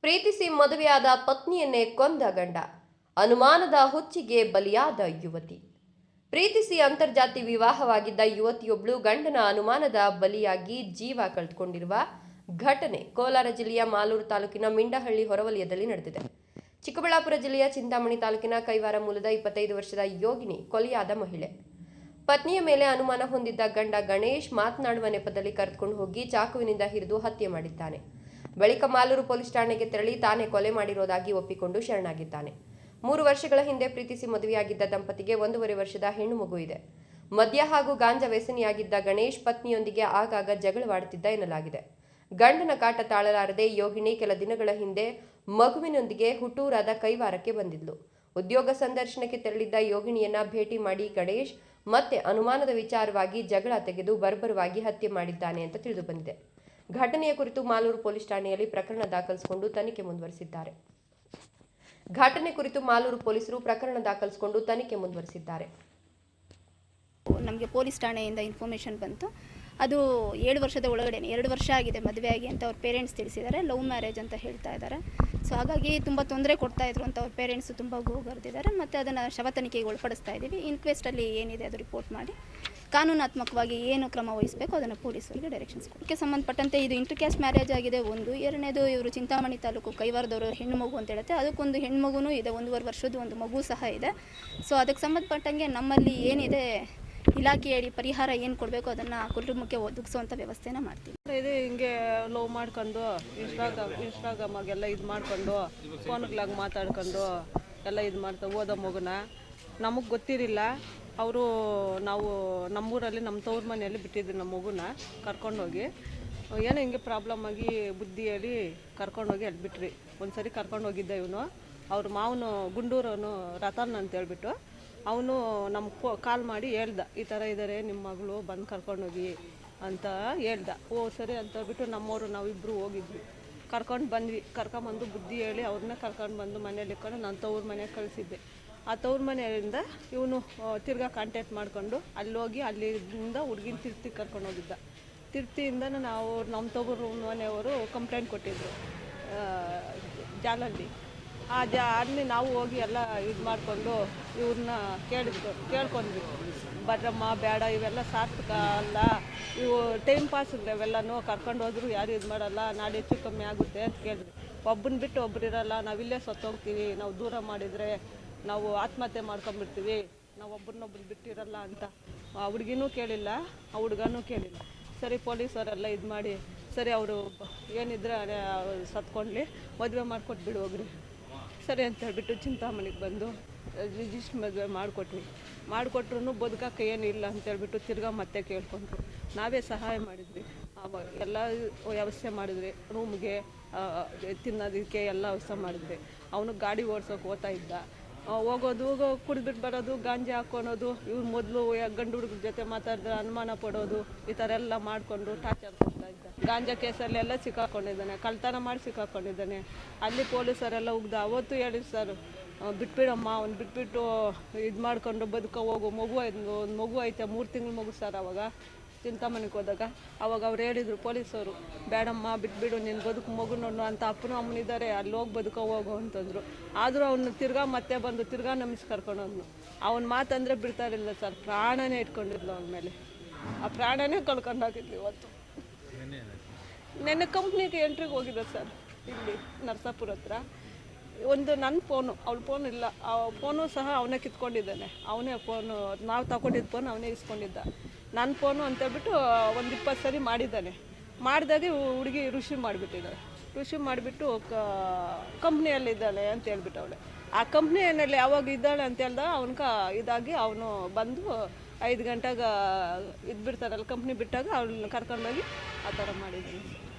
ಪ್ರೀತಿಸಿ ಮದುವೆಯಾದ ಪತ್ನಿಯನ್ನೇ ಕೊಂದ ಗಂಡ, ಅನುಮಾನದ ಹುಚ್ಚಿಗೆ ಬಲಿಯಾದ ಯುವತಿ. ಪ್ರೀತಿಸಿ ಅಂತರ್ಜಾತಿ ವಿವಾಹವಾಗಿದ್ದ ಯುವತಿಯೊಬ್ಬಳು ಗಂಡನ ಅನುಮಾನದ ಬಲಿಯಾಗಿ ಜೀವ ಕಳೆದುಕೊಂಡಿರುವ ಘಟನೆ ಕೋಲಾರ ಜಿಲ್ಲೆಯ ಮಾಲೂರು ತಾಲೂಕಿನ ಮಿಂಡಹಳ್ಳಿ ಹೊರವಲಯದಲ್ಲಿ ನಡೆದಿದೆ. ಚಿಕ್ಕಬಳ್ಳಾಪುರ ಜಿಲ್ಲೆಯ ಚಿಂತಾಮಣಿ ತಾಲೂಕಿನ ಕೈವಾರ ಮೂಲದ 25 ವರ್ಷದ ಯೋಗಿನಿ ಕೊಲೆಯಾದ ಮಹಿಳೆ. ಪತ್ನಿಯ ಮೇಲೆ ಅನುಮಾನ ಹೊಂದಿದ್ದ ಗಂಡ ಗಣೇಶ್ ಮಾತನಾಡುವ ನೆಪದಲ್ಲಿ ಕರೆದುಕೊಂಡು ಹೋಗಿ ಚಾಕುವಿನಿಂದ ಹಿಡಿದು ಹತ್ಯೆ ಮಾಡಿದ್ದಾನೆ. ಬಳಿಕ ಮಾಲೂರು ಪೊಲೀಸ್ ಠಾಣೆಗೆ ತೆರಳಿ ತಾನೇ ಕೊಲೆ ಮಾಡಿರೋದಾಗಿ ಒಪ್ಪಿಕೊಂಡು ಶರಣಾಗಿದ್ದಾನೆ. 3 ವರ್ಷಗಳ ಹಿಂದೆ ಪ್ರೀತಿಸಿ ಮದುವೆಯಾಗಿದ್ದ ದಂಪತಿಗೆ 1.5 ವರ್ಷದ ಹೆಣ್ಣು ಮಗು ಇದೆ. ಮದ್ಯ ಹಾಗೂ ಗಾಂಜಾ ವ್ಯಸನಿಯಾಗಿದ್ದ ಗಣೇಶ್ ಪತ್ನಿಯೊಂದಿಗೆ ಆಗಾಗ ಜಗಳವಾಡುತ್ತಿದ್ದ ಎನ್ನಲಾಗಿದೆ. ಗಂಡನ ಕಾಟ ತಾಳಲಾರದೆ ಯೋಗಿನಿ ಕೆಲ ದಿನಗಳ ಹಿಂದೆ ಮಗುವಿನೊಂದಿಗೆ ಹುಟ್ಟೂರಾದ ಕೈವಾರಕ್ಕೆ ಬಂದಿದ್ಲು. ಉದ್ಯೋಗ ಸಂದರ್ಶನಕ್ಕೆ ತೆರಳಿದ್ದ ಯೋಗಿನಿಯನ್ನ ಭೇಟಿ ಮಾಡಿ ಗಣೇಶ್ ಮತ್ತೆ ಅನುಮಾನದ ವಿಚಾರವಾಗಿ ಜಗಳ ತೆಗೆದು ಬರ್ಬರವಾಗಿ ಹತ್ಯೆ ಮಾಡಿದ್ದಾನೆ ಅಂತ ತಿಳಿದು ಬಂದಿದೆ. ಘಟನೆಯ ಕುರಿತು ಮಾಲೂರು ಪೊಲೀಸ್ ಠಾಣೆಯಲ್ಲಿ ಪ್ರಕರಣ ದಾಖಲಿಸಿಕೊಂಡು ತನಿಖೆ ಮುಂದುವರಿಸಿದ್ದಾರೆ. ನಮಗೆ ಪೊಲೀಸ್ ಠಾಣೆಯಿಂದ ಇನ್ಫಾರ್ಮೇಷನ್ ಬಂತು. ಅದು 7 ವರ್ಷದ ಒಳಗಡೆ 2 ವರ್ಷ ಆಗಿದೆ ಮದುವೆ ಆಗಿ ಅಂತ ಅವ್ರ ಪೇರೆಂಟ್ಸ್ ತಿಳಿಸಿದ್ದಾರೆ. ಲವ್ ಮ್ಯಾರೇಜ್ ಅಂತ ಹೇಳ್ತಾ ಇದ್ದಾರೆ. ಸೊ ಹಾಗಾಗಿ ತುಂಬ ತೊಂದರೆ ಕೊಡ್ತಾಯಿದ್ರು ಅಂತ ಅವ್ರ ಪೇರೆಂಟ್ಸು ತುಂಬ ಗೋಗರ್ದಿದ್ದಾರೆ. ಮತ್ತು ಅದನ್ನು ಶವ ತನಿಖೆಗೆ ಒಳಪಡಿಸ್ತಾ ಇದ್ದೀವಿ. ಇನ್ಕ್ವೆಸ್ಟಲ್ಲಿ ಏನಿದೆ ಅದು ರಿಪೋರ್ಟ್ ಮಾಡಿ ಕಾನೂನಾತ್ಮಕವಾಗಿ ಏನು ಕ್ರಮ ವಹಿಸಬೇಕು ಅದನ್ನು ಪೊಲೀಸರಿಗೆ ಡೈರೆಕ್ಷನ್ಸ್ ಕೊಡೋಕ್ಕೆ ಸಂಬಂಧಪಟ್ಟಂತೆ ಇದು ಇಂಟರ್ ಕ್ಯಾಸ್ಟ್ ಮ್ಯಾರೇಜ್ ಆಗಿದೆ. ಎರಡನೇದು ಇವರು ಚಿಂತಾಮಣಿ ತಾಲೂಕು ಕೈವಾರದವರು ಹೆಣ್ಣು ಮಗು ಅಂತ ಹೇಳುತ್ತೆ. ಅದಕ್ಕೊಂದು ಹೆಣ್ಣು ಮಗುನೂ ಇದೆ, 1.5 ವರ್ಷದ ಒಂದು ಮಗು ಸಹ ಇದೆ. ಸೊ ಅದಕ್ಕೆ ಸಂಬಂಧಪಟ್ಟಂಗೆ ನಮ್ಮಲ್ಲಿ ಏನಿದೆ ಇಲಾಖೆಯಡಿ ಪರಿಹಾರ ಏನು ಕೊಡಬೇಕು ಅದನ್ನು ಕುಟುಂಬಕ್ಕೆ ಒದಗಿಸುವಂಥ ವ್ಯವಸ್ಥೆನ ಮಾಡ್ತೀವಿ. ಇದೆ ಹಿಂಗೆ ಲವ್ ಮಾಡ್ಕೊಂಡು ಇನ್ಸ್ಟಾಗ್ರಾಮಾಗೆಲ್ಲ ಇದು ಮಾಡ್ಕೊಂಡು ಫೋನ್ಗಳಾಗ ಮಾತಾಡ್ಕೊಂಡು ಎಲ್ಲ ಇದು ಮಾಡ್ತಾ ಓದೋ ಮಗುನ ನಮಗೆ ಗೊತ್ತಿರಲಿಲ್ಲ. ನಾವು ನಮ್ಮೂರಲ್ಲಿ ನಮ್ಮ ತವ್ರ ಮನೆಯಲ್ಲಿ ಬಿಟ್ಟಿದ್ವಿ ನಮ್ಮ ಮಗುನ ಕರ್ಕೊಂಡೋಗಿ. ಏನೋ ಹಿಂಗೆ ಪ್ರಾಬ್ಲಮ್ ಆಗಿ ಬುದ್ಧಿ ಹೇಳಿ ಕರ್ಕೊಂಡೋಗಿ ಅಲ್ಲಿ ಬಿಟ್ರಿ. ಒಂದು ಸರಿ ಕರ್ಕೊಂಡೋಗಿದ್ದ ಇವನು ಅವ್ರ ಮಾವನು ಗುಂಡೂರವನು ರತನ್ ಅಂತ ಹೇಳ್ಬಿಟ್ಟು ಅವನು ನಮ್ಗೆ ಕಾಲ್ ಮಾಡಿ ಹೇಳ್ದ, ಈ ಥರ ಇದ್ದಾರೆ ನಿಮ್ಮ ಮಗಳು ಬಂದು ಕರ್ಕೊಂಡೋಗಿ ಅಂತ ಹೇಳ್ದ. ಸರಿ ಅಂತ ಹೇಳ್ಬಿಟ್ಟು ನಮ್ಮವರು ನಾವಿಬ್ಬರು ಹೋಗಿದ್ವಿ, ಕರ್ಕೊಂಬಂದು ಬುದ್ಧಿ ಹೇಳಿ ಅವ್ರನ್ನ ಕರ್ಕೊಂಡು ಬಂದು ಮನೇಲಿ ಇಟ್ಕೊಂಡು ನಾನು ತವ್ರ ಮನೆಗೆ ಕಳಿಸಿದ್ದೆ. ಆ ತವ್ರ ಮನೆಯಿಂದ ಇವನು ತಿರ್ಗಾ ಕಾಂಟ್ಯಾಕ್ಟ್ ಮಾಡಿಕೊಂಡು ಅಲ್ಲೋಗಿ ಅಲ್ಲಿಂದ ಹುಡುಗಿನ ತಿರ್ತಿ ಕರ್ಕೊಂಡು ಹೋಗಿದ್ದ. ತಿರ್ತಿಯಿಂದ ನಾವು ನಮ್ಮ ತವ್ರ ಮನೆಯವರು ಕಂಪ್ಲೇಂಟ್ ಕೊಟ್ಟಿದ್ರು ಜಾಲಲ್ಲಿ. ಅಲ್ಲಿ ನಾವು ಹೋಗಿ ಎಲ್ಲ ಇದು ಮಾಡಿಕೊಂಡು ಇವ್ರನ್ನ ಕೇಳ್ಕೊಂಡ್ವಿ, ಬರ್ರಮ್ಮ ಬೇಡ ಇವೆಲ್ಲ ಸಾರ್ಥಕ ಅಲ್ಲ, ಇವು ಟೈಮ್ ಪಾಸ್ ಇವೆಲ್ಲನೂ ಕರ್ಕೊಂಡು ಹೋದ್ರು ಯಾರು ಇದು ಮಾಡಲ್ಲ, ನಾಳೆ ಹೆಚ್ಚು ಕಮ್ಮಿ ಆಗುತ್ತೆ ಅಂತ ಕೇಳಿದ್ವಿ. ಒಬ್ಬನ ಬಿಟ್ಟು ಒಬ್ರು ಇರಲ್ಲ, ನಾವಿಲ್ಲೇ ಸತ್ತೋಗ್ತೀವಿ, ನಾವು ದೂರ ಮಾಡಿದರೆ ನಾವು ಆತ್ಮಹತ್ಯೆ ಮಾಡ್ಕೊಂಡ್ಬಿಡ್ತೀವಿ, ನಾವು ಒಬ್ಬರನ್ನೊಬ್ರು ಬಿಟ್ಟಿರಲ್ಲ ಅಂತ ಆ ಹುಡುಗಿನೂ ಕೇಳಿಲ್ಲ, ಆ ಹುಡುಗನೂ ಕೇಳಿಲ್ಲ. ಸರಿ ಪೊಲೀಸವರೆಲ್ಲ ಇದು ಮಾಡಿ ಸರಿ ಅವರು ಏನಿದ್ರೆ ಸತ್ಕೊಂಡ್ಲಿ ಮದುವೆ ಮಾಡಿಕೊಟ್ಬಿಡು ಹೋಗ್ರಿ ಸರಿ ಅಂತ ಹೇಳ್ಬಿಟ್ಟು ಚಿಂತಾಮಣಿಗೆ ಬಂದು ರಿಜಿಸ್ಟ್ರ್ ಮದುವೆ ಮಾಡಿಕೊಟ್ರು ಬದುಕಕ್ಕೆ ಏನಿಲ್ಲ ಅಂತೇಳ್ಬಿಟ್ಟು ತಿರ್ಗಾ ಮತ್ತೆ ಕೇಳ್ಕೊಂಡ್ರು. ನಾವೇ ಸಹಾಯ ಮಾಡಿದ್ವಿ, ಆವಾಗ ಎಲ್ಲ ವ್ಯವಸ್ಥೆ ಮಾಡಿದ್ವಿ, ರೂಮ್ಗೆ ತಿನ್ನೋದಕ್ಕೆ ಎಲ್ಲ ವ್ಯವಸ್ಥೆ ಮಾಡಿದ್ವಿ. ಅವನು ಗಾಡಿ ಓಡ್ಸೋಕೆ ಹೋಗ್ತಾ ಇದ್ದ, ಹೋಗೋದು ಕುಡಿದ್ಬಿಟ್ಟು ಬರೋದು, ಗಾಂಜಾ ಹಾಕ್ಕೊಳೋದು, ಇವ್ರು ಮೊದಲು ಗಂಡು ಹುಡುಗ್ರ ಜೊತೆ ಮಾತಾಡಿದ್ರೆ ಅನುಮಾನ ಪಡೋದು, ಈ ಥರ ಎಲ್ಲ ಮಾಡಿಕೊಂಡು ಟಾರ್ಚರ್ ಕೊಡ್ತಾ ಇದ್ದ. ಗಾಂಜಾ ಕೇಸಲ್ಲೆಲ್ಲ ಸಿಕ್ಕಾಕೊಂಡಿದ್ದಾನೆ, ಕಳ್ತನ ಮಾಡಿ ಸಿಕ್ಕಾಕೊಂಡಿದ್ದಾನೆ. ಅಲ್ಲಿ ಪೊಲೀಸರೆಲ್ಲ ಉಗ್ದ. ಅವತ್ತು ಹೇಳಿ ಸರ್ ಬಿಟ್ಬಿಡಮ್ಮ, ಅವ್ನು ಬಿಟ್ಬಿಟ್ಟು ಇದು ಮಾಡ್ಕೊಂಡು ಹೋಗು, ಒಂದು ಮಗು ಐತೆ 3 ತಿಂಗಳ ಮಗು ಸರ್. ಅವಾಗ ಚಿಂತಾಮಣಿಗೆ ಹೋದಾಗ ಅವಾಗ ಅವ್ರು ಹೇಳಿದರು ಪೊಲೀಸವರು, ಬೇಡಮ್ಮ ಬಿಟ್ಬಿಡು, ನಿನ್ನ ಬದುಕು ಮಗು ನೋಡು ಅಂತ ಅಪ್ಪನೂ ಅಮ್ಮನಿದ್ದಾರೆ, ಅಲ್ಲಿ ಹೋಗಿ ಹೋಗು ಅಂತಂದರು. ಆದರೂ ಅವನು ತಿರ್ಗಾ ಮತ್ತೆ ಬಂದು ತಿರ್ಗಾ ನಮಿಸಿ ಕರ್ಕೊಂಡೋದ್ನು. ಅವನ ಮಾತಂದರೆ ಬಿಡ್ತಾ ಇರಲಿಲ್ಲ ಸರ್, ಪ್ರಾಣನೇ ಇಟ್ಕೊಂಡಿದ್ಲು ಅವನ ಮೇಲೆ. ಆ ಪ್ರಾಣನೇ ಕಳ್ಕೊಂಡಾಗಿದ್ಲು. ಇವತ್ತು ನೆನ್ನೆ ಕಂಪ್ನಿಗೆ ಎಂಟ್ರಿಗೆ ಹೋಗಿದ್ದೆ ಸರ್, ಇಲ್ಲಿ ನರಸಾಪುರ ಹತ್ರ. ಒಂದು ನನ್ನ ಫೋನು, ಅವಳ ಫೋನ್ ಇಲ್ಲ, ಆ ಫೋನು ಸಹ ಅವನೇ ಕಿತ್ಕೊಂಡಿದ್ದಾನೆ. ಅವನೇ ಫೋನು, ನಾವು ತಗೊಂಡಿದ್ದ ಫೋನ್ ಅವನೇ ಇಸ್ಕೊಂಡಿದ್ದ. ನನ್ನ ಫೋನು ಅಂತೇಳ್ಬಿಟ್ಟು ಒಂದು 20 ಸರಿ ಮಾಡಿದ್ದಾನೆ. ಮಾಡಿದಾಗೆ ಹುಡುಗಿ ಋಷಿ ಮಾಡಿಬಿಟ್ಟು ಕಂಪ್ನಿಯಲ್ಲಿದ್ದಾಳೆ ಅಂತ ಹೇಳ್ಬಿಟ್ಟು ಅವಳೆ. ಆ ಕಂಪ್ನಿಯಲ್ಲಿ ಯಾವಾಗ ಇದ್ದಾಳೆ ಅಂತ ಹೇಳ್ದ ಇದಾಗಿ ಅವನು ಬಂದು 5 ಗಂಟೆಗೆ ಇದ್ಬಿಡ್ತಾರಲ್ಲ ಕಂಪ್ನಿ ಬಿಟ್ಟಾಗ ಅವಳನ್ನ ಕರ್ಕೊಂಡೋಗಿ ಆ ಥರ ಮಾಡಿದ್ದೀನಿ.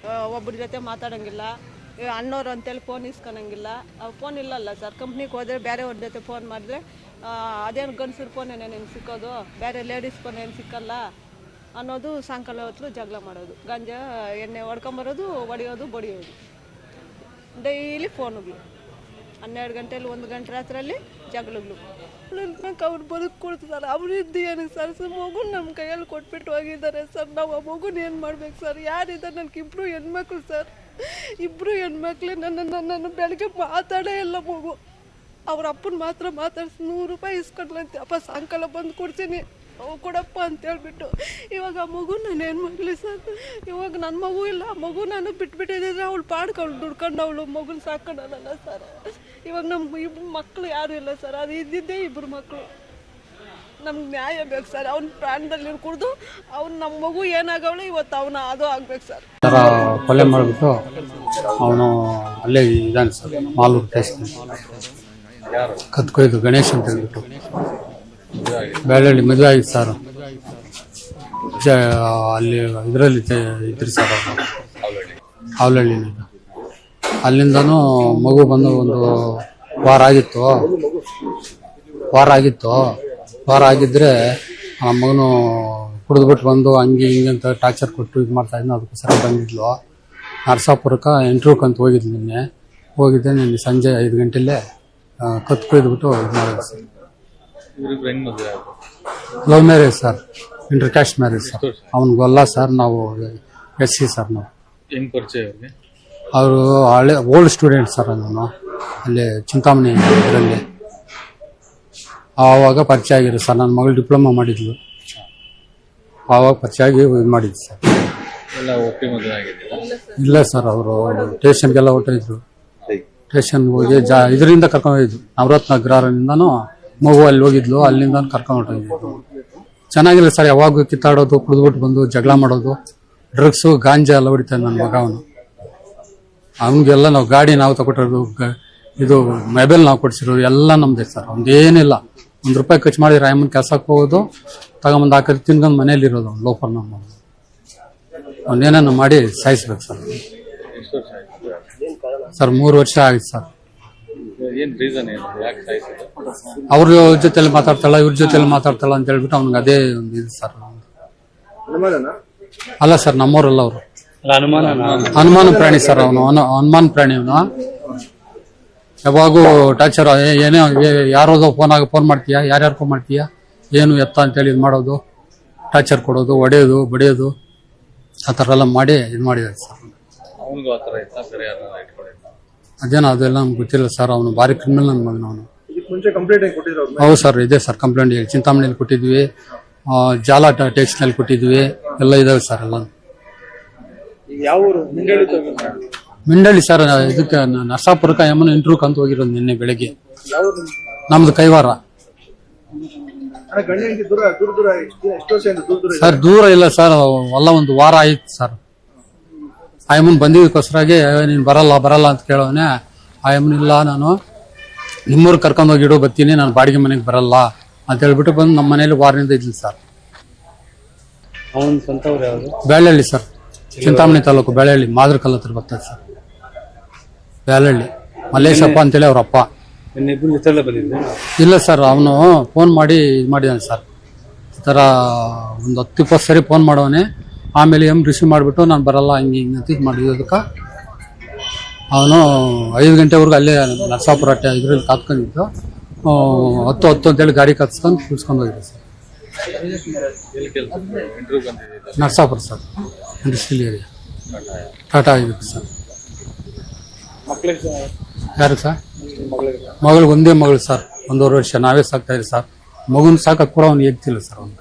ಒಬ್ಬರ ಜೊತೆ ಮಾತಾಡೋಂಗಿಲ್ಲ, ಅಣ್ಣವ್ರು ಅಂತೇಳಿ ಫೋನ್ ಇಸ್ಕೊಳಂಗಿಲ್ಲ. ಫೋನ್ ಇಲ್ಲಲ್ಲ ಸರ್, ಕಂಪ್ನಿಗೆ ಹೋದರೆ ಬೇರೆಯವ್ರ ಜೊತೆ ಫೋನ್ ಮಾಡಿದ್ರೆ ಅದೇನು ಗಂಡಸ್ರ ಫೋನ್ ಏನೇನು ಸಿಕ್ಕೋದು, ಬೇರೆ ಲೇಡೀಸ್ ಫೋನ್ ಏನು ಸಿಕ್ಕಲ್ಲ ಅನ್ನೋದು. ಸಾಯಂಕಾಲ ಹೊತ್ತು ಜಗಳ ಮಾಡೋದು, ಗಾಂಜಾ ಎಣ್ಣೆ ಹೊಡ್ಕೊಂಬರೋದು, ಹೊಡೆಯೋದು, ಬಡಿಯೋದು, ಡೈಲಿ ಫೋನುಗಳು. 12 ಗಂಟೆಲಿ 1 ಗಂಟೆ ರಾತ್ರಿಯಲ್ಲಿ ಜಗಳಗಳು. ಅವ್ರು ಬದುಕು ಕೊಡ್ತಿದ್ದಾರೆ, ಅವರಿದ್ದು ಏನಕ್ಕೆ ಸರ್? ಮಗುನ ನಮ್ಮ ಕೈಯಲ್ಲಿ ಕೊಟ್ಬಿಟ್ಟು ಹೋಗಿದ್ದಾರೆ ಸರ್. ನಾವು ಆ ಮಗುನ ಏನು ಮಾಡ್ಬೇಕು ಸರ್? ಯಾರಿದ್ದಾರೆ? ನನಗಿಬ್ರು ಹೆಣ್ಮಕ್ಳು ಸರ್. ಇಬ್ಬರು ಹೆಣ್ಮಕ್ಳು ನನ್ನನ್ನು ಬೆಳಗ್ಗೆ ಮಾತಾಡೇ ಇಲ್ಲ ಮಗು. ಅವ್ರ ಅಪ್ಪನ ಮಾತ್ರ ಮಾತಾಡ್ಸಿ 100 ರೂಪಾಯಿ ಇಸ್ಕೊಂಡ್ಲಂತೆ. ಅಪ್ಪ ಸಾಯಂಕಾಲ ಬಂದು ಕೊಡ್ತೀನಿ ಅವು ಕೊಡಪ್ಪ ಅಂತೇಳ್ಬಿಟ್ಟು. ಇವಾಗ ಆ ಮಗು ನಾನು ಏನು ಮಾಡಲಿ ಸರ್? ಇವಾಗ ನನ್ನ ಮಗು ಇಲ್ಲ, ಆ ಮಗು ನಾನು ಬಿಟ್ಬಿಟ್ಟಿದ್ರೆ ಅವಳು ಪಾಡ್ಕ ಅವಳು ದುಡ್ಕೊಂಡು ಅವಳು ಮಗುನ ಸಾಕೊಂಡಲ್ಲ ಸರ್. ಇವಾಗ ನಮ್ಮ ಇಬ್ಬರು ಮಕ್ಕಳು ಯಾರೂ ಇಲ್ಲ ಸರ್. ಅದು ಇದ್ದಿದ್ದೇ 2 ಮಕ್ಕಳು. ನಮ್ಗೆ ನ್ಯಾಯ ಬೇಕು ಸರ್. ಅವ್ನ ಪ್ರಾಣದಲ್ಲಿ ಕುಡಿದು ಅವ್ನು ನಮ್ಮ ಮಗು ಏನಾಗವಳು ಇವತ್ತು ಅವನ ಅದು ಆಗ್ಬೇಕು ಸರ್. ಥರ ಕೊಲೆ ಮಾಡಿಬಿಟ್ಟು ಅವನು ಅಲ್ಲೇ ಇದ್ದಾನೆ ಸರ್, ಮಾಲೂರು ಸ್ಟೇಷನ್. ಕತ್ಕೊಯ್ದು ಗಣೇಶ್ ಅಂತ ಹೇಳ್ಬಿಟ್ಟು ಬೆಳ್ಳಳ್ಳಿ ಮದುವೆ ಆಗಿತ್ತು ಸರ್. ಅಲ್ಲಿ ಇದರಲ್ಲಿ ಇದ್ರಿ ಸರ್ ಅವರು ಹಾವಲಹಳ್ಳಿ. ಅಲ್ಲಿಂದನೂ ಮಗು ಬಂದು ಒಂದು ವಾರ ಆಗಿದ್ರೆ ಆ ಮಗನು ಕುಡಿದ್ಬಿಟ್ಟು ಬಂದು ಹಂಗೆ ಹಿಂಗೆ ಅಂತ ಟಾರ್ಚರ್ ಕೊಟ್ಟು ಇದು ಮಾಡ್ತಾ ಇದ್ನ. ಅದಕ್ಕೋಸ್ಕರ ಬಂದಿದ್ಲು. ನರಸಾಪುರಕ್ಕೆ ಇಂಟರ್ವ್ಯೂಕ್ ಅಂತ ಹೋಗಿದ್ಲು. ನಿನ್ನೆ ಸಂಜೆ 5 ಗಂಟೆಲ್ಲೇ ಕತ್ಕೊಯ್ದುಬಿಟ್ಟು ಇದು ಮಾಡೋದು sir. Love marriage sir, inter caste marriage sir. ಅವ್ನಿಗೊಲ್ಲ ಸರ್, ನಾವು SC ಸರ್. ನಾವು ಅವರು ಹಳೆ ಓಲ್ಡ್ ಸ್ಟೂಡೆಂಟ್ ಸರ್. ನಾನು ಅಲ್ಲಿ ಚಿಂತಾಮಣಿ ಇದರಲ್ಲಿ ಆವಾಗ ಪರಿಚಯ ಆಗಿರೋ ಸರ್. ನನ್ನ ಮಗಳು ಡಿಪ್ಲೊಮಾ ಮಾಡಿದ್ಲು, ಆವಾಗ ಪರಿಚಯ ಆಗಿ ಇದು ಮಾಡಿದ್ವಿ ಸರ್. ಇಲ್ಲ ಸರ್, ಅವರು ಸ್ಟೇಷನ್ಗೆಲ್ಲ ಹೊರಟಿದ್ರು. ಸ್ಟೇಷನ್ ಹೋಗಿ ಇದರಿಂದ ಕರ್ಕೊಂಡು ಹೋಗಿದ್ವಿ. ನವರತ್ನ ಅಗ್ರಹಾರದಿಂದನೂ ಮಗು ಅಲ್ಲಿ ಹೋಗಿದ್ಲು, ಅಲ್ಲಿಂದ ಕರ್ಕೊಂಡು ಹೊರಟೋಗಿದ್ರು. ಚೆನ್ನಾಗಿಲ್ಲ ಸರ್. ಯಾವಾಗ ಕಿತ್ತಾಡೋದು, ಕುಡಿದ್ಬಿಟ್ಟು ಬಂದು ಜಗಳ ಮಾಡೋದು, ಡ್ರಗ್ಸು ಗಾಂಜಾ ಎಲ್ಲ ಹೊಡಿತಾನೆ ನನ್ನ ಮಗ. ಅವನಿಗೆಲ್ಲ ನಾವು ಗಾಡಿ ನಾವು ತಗೊಟ್ಟಿರೋದು, ಇದು ಮೊಬೈಲ್ ನಾವು ಕೊಡಿಸಿರೋದು ಎಲ್ಲ ನಮ್ದೇ ಸರ್. ಒಂದೇನಿಲ್ಲ, 1 ರೂಪಾಯಿ ಖರ್ಚು ಮಾಡಿ ರಾಯಮ್ಮನ ಕೆಲಸಕ್ಕೆ ಹೋಗೋದು, ತಗೊಂಬಂದು ಹಾಕೋದು, ತಿನ್ಕೊಂಡು ಮನೇಲಿ ಇರೋದು. ಅವ್ನು ಲೋಫರ್ ನಮ್ಮ ಅವನೇನನ್ನು ಮಾಡಿ ಸಾಯಿಸ್ಬೇಕು ಸರ್. ಸರ್ 3 ವರ್ಷ ಆಗಿತ್ತು ಸರ್. ಅವ್ರ ಜೊತೆಲಿ ಮಾತಾಡ್ತಾಳ, ಇವ್ರ ಜೊತೆಲಿ ಮಾತಾಡ್ತಾಳ ಅಂತ ಹೇಳ್ಬಿಟ್ಟು ಅವ್ನಿಗೆ ಅದೇ ಒಂದು ಇದು ಸರ್. ಅಲ್ಲ ಸರ್, ನಮ್ಮವರಲ್ಲ ಅವರು. ಅನುಮಾನ ಪ್ರಾಣಿ ಸರ್. ಅವನು ಅನುಮಾನ ಪ್ರಾಣಿ. ಅವನು ಯಾವಾಗೂ ಟಾರ್ಚರ್. ಏನೇ ಯಾರೋದೋ ಫೋನ್ ಮಾಡ್ತೀಯಾ, ಯಾರ್ಯಾರು ಫೋನ್ ಮಾಡ್ತೀಯಾ, ಏನು ಎತ್ತ ಅಂತೇಳಿ ಇದು ಮಾಡೋದು, ಟಾರ್ಚರ್ ಕೊಡೋದು, ಹೊಡೆಯೋದು, ಬಡಿಯೋದು, ಆ ಥರ ಎಲ್ಲ ಮಾಡಿ ಇದು ಮಾಡಿದ್ದಾರೆ ಸರ್. ಅದೇನೋ ಅದೆಲ್ಲ ನಮ್ಗೆ ಗೊತ್ತಿಲ್ಲ ಸರ್. ಅವನು ಭಾರಿ ಕ್ರಿಮಿನಲ್ ನನ್ನ ಮಗನ. ಅವನು ಹೌದು ಸರ್, ಇದೆ ಸರ್ ಕಂಪ್ಲೇಂಟ್. ಚಿಂತಾಮಣಿಯಲ್ಲಿ ಕೊಟ್ಟಿದ್ವಿ, ಜಾಲ ಟೆಕ್ಸ್ನಲ್ಲಿ ಕೊಟ್ಟಿದ್ವಿ, ಎಲ್ಲ ಇದಾವೆ ಸರ್. ಎಲ್ಲ ಮಿಂಡಳ್ಳಿ ಸರ್. ಇದಕ್ಕೆ ನರಸಾಪುರಕ್ಕೆ ಯಮನ ಇಂಟರ್ವ್ಯೂಕ್ ಅಂತ ಹೋಗಿರೋದು ನಿನ್ನೆ ಬೆಳಗ್ಗೆ. ನಮ್ದು ಕೈವಾರ ಸರ್. ದೂರ ಇಲ್ಲ ಸರ್, ಎಲ್ಲ 1 ವಾರ ಆಯ್ತು ಸರ್. ಆಯಮ್ಮನ್ ಬಂದಿದ್ದಕ್ಕೋಸ್ಕರಾಗಿ ನೀನು ಬರಲ್ಲ ಅಂತ ಕೇಳೋನೆ. ಆಯಮ್ಮನ್ ಇಲ್ಲ, ನಾನು ನಿಮ್ಮೂರು ಕರ್ಕೊಂಡು ಹೋಗಿಡೋ ಬರ್ತೀನಿ, ನಾನು ಬಾಡಿಗೆ ಮನೆಗೆ ಬರಲ್ಲ ಅಂತ ಹೇಳ್ಬಿಟ್ಟು ಬಂದು ನಮ್ಮ ಮನೇಲಿ ವಾರದಿಂದ ಇದ್ಲಿ ಸರ್. ಬೆಳ್ಳಳ್ಳಿ ಸರ್, ಚಿಂತಾಮಣಿ ತಾಲೂಕು ಬೆಳ್ಳಳ್ಳಿ, ಮಾದರಕಲ್ಲ ಹತ್ರ ಬರ್ತದೆ ಸರ್. ಬೆಳ್ಳಳ್ಳಿ ಮಲ್ಲೇಶಪ್ಪ ಅಂತೇಳಿ ಅವ್ರ ಅಪ್ಪ. ಇಲ್ಲ ಸರ್, ಅವನು ಫೋನ್ ಮಾಡಿ ಇದು ಮಾಡಿದಾನೆ ಸರ್. ಈ ಥರ ಒಂದು 10-20 ಸರಿ ಫೋನ್ ಮಾಡೋನೆ. ಆಮೇಲೆ ರಿಸೀವ್ ಮಾಡಿಬಿಟ್ಟು ನಾನು ಬರಲ್ಲ ಹಿಂಗೆ ಅಂತ ಇದು ಮಾಡಿದ್ದಕ್ಕೆ ಅವನು 5 ಗಂಟೆವರೆಗೂ ಅಲ್ಲೇ ನರಸಾಪುರ ಇದರಲ್ಲಿ ಕಾತ್ಕೊಂಡಿದ್ದು. 10 ಅಂತೇಳಿ ಗಾಡಿ ಕತ್ಸ್ಕೊಂಡು ಕುಳ್ಸ್ಕೊಂಡು ಹೋಗಿದೆ sir. Narasapura sir, industrial area, Tata ಇದಕ್ಕೆ ಸರ್. ಯಾರು ಸರ್? ಮಗಳು ಒಂದೇ ಮಗಳು ಸರ್, 1.5 ವರ್ಷ. ನಾವೇ ಸಾಕ್ತಾ ಇದ್ದೀವಿ ಸರ್. ಮಗುನ ಸಾಕಕ್ಕೆ ಕೂಡ ಅವ್ನು ಎಗ್ತಿಲ್ಲ ಸರ್. ಅವ್ನಿಗೆ